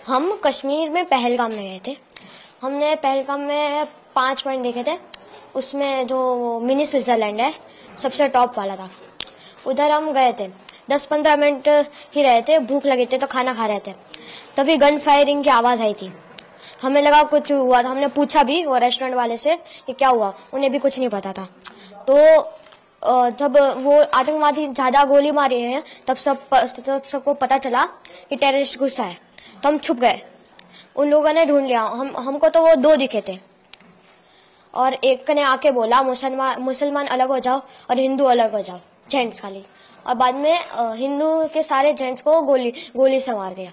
हम कश्मीर में पहलगाम में गए थे। हमने पहलगाम में 5 पॉइंट देखे थे। उसमें जो मिनी स्विट्जरलैंड है सबसे टॉप वाला था। उधर हम गए थे, 10-15 मिनट ही रहे थे, भूख लगी थी तो खाना खा रहे थे, तभी गन फायरिंग की आवाज़ आई थी। हमें लगा कुछ हुआ था। हमने पूछा भी वो रेस्टोरेंट वाले से कि क्या हुआ, उन्हें भी कुछ नहीं पता था। तो जब वो आतंकवादी ज्यादा गोली मारी है तब सबको पता चला कि टेररिस्ट गुस्सा है, तो हम छुप गए। उन लोगों ने ढूंढ लिया। हमको तो वो 2 दिखे थे और एक ने आके बोला मुसलमान अलग हो जाओ और हिंदू अलग हो जाओ, जेंट्स खाली। और बाद में हिंदू के सारे जेंट्स को गोली से मार दिया।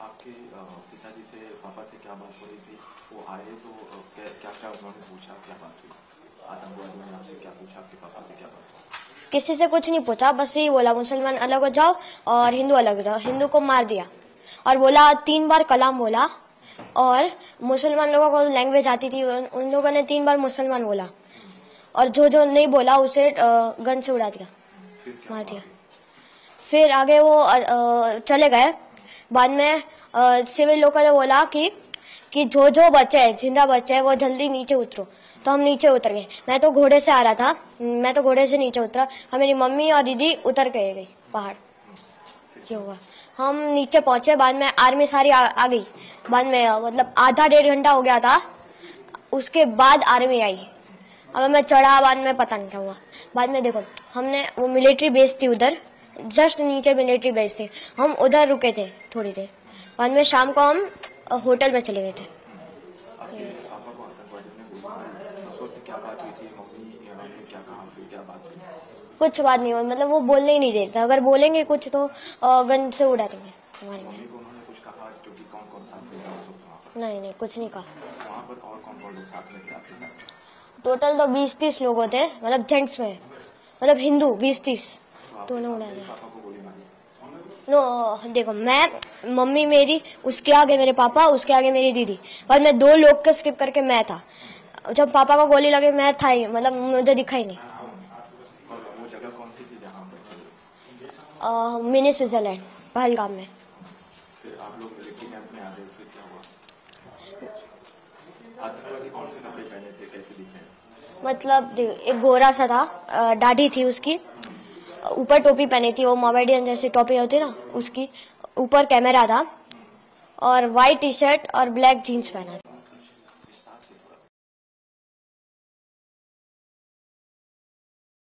आपके पिताजी से पापा से क्या बात हो रही थी? वो आए तो क्या उन्होंने पूछा, क्या बात हुई? आतंकवादियों ने आपसे क्या पूछा, आपके पापा से क्या बात हुई? किसी से कुछ नहीं पूछा, बस यही बोला मुसलमान अलग हो जाओ और हिंदू अलग हो जाओ। हिंदू को मार दिया और बोला 3 बार कलाम बोला। और मुसलमान लोगों को लैंग्वेज आती थी, उन लोगों ने 3 बार मुसलमान बोला और जो नहीं बोला उसे गन से उड़ा दिया, मार दिया। फिर आगे वो चले गए। बाद में सिविल लोगों ने बोला कि जो बच्चे हैं, जिंदा बच्चे हैं, वो जल्दी नीचे उतरो। तो हम नीचे उतर गए। मैं तो घोड़े से आ रहा था, मैं तो घोड़े से नीचे उतरा और मेरी मम्मी और दीदी उतर के गई पहाड़। क्या हुआ, हम नीचे पहुंचे। बाद में आर्मी सारी आ गई। बाद में मतलब आधा-1.5 घंटा हो गया था, उसके बाद आर्मी आई। अब मैं चढ़ा, बाद में पता नहीं क्या हुआ। बाद में देखो, हमने वो मिलिट्री बेस थी उधर, जस्ट नीचे मिलिट्री बेस थी, हम उधर रुके थे थोड़ी देर। बाद में शाम को हम होटल में चले गए थे। कुछ बात नहीं हुई, मतलब वो बोलने ही नहीं देते। अगर बोलेंगे कुछ तो गन से उड़ा देंगे हमारे में। नहीं, कुछ नहीं कहा। वहाँ पर और कौन-कौन लोग साथ में थे आपके साथ? टोटल तो 20-30 लोग थे, मतलब जेंट्स में, मतलब हिंदू 20-30 दोनों उड़ा दिया। नो देखो, मैं मम्मी मेरी, उसके आगे मेरे पापा, उसके आगे मेरी दीदी, और मैं 2 लोग का स्किप करके मैं था। जब पापा को गोली लगे मैं था ही, मतलब मुझे दिखा ही नहीं। वो जगह कौन सी थी जहाँ पर? मिनी स्विट्जरलैंड पहलगाम में। फिर आप लोग मिलिट्री कैंप में आ गए, फिर क्या हुआ? आतंकवादी कौन से कपड़े पहने थे, कैसे दिखे? मतलब एक गोरा सा था, दाढ़ी थी उसकी, ऊपर टोपी पहनी थी, वो मोमेडियन जैसी टोपी होती ना, उसकी ऊपर कैमरा था और व्हाइट टी-शर्ट और ब्लैक जीन्स पहना था।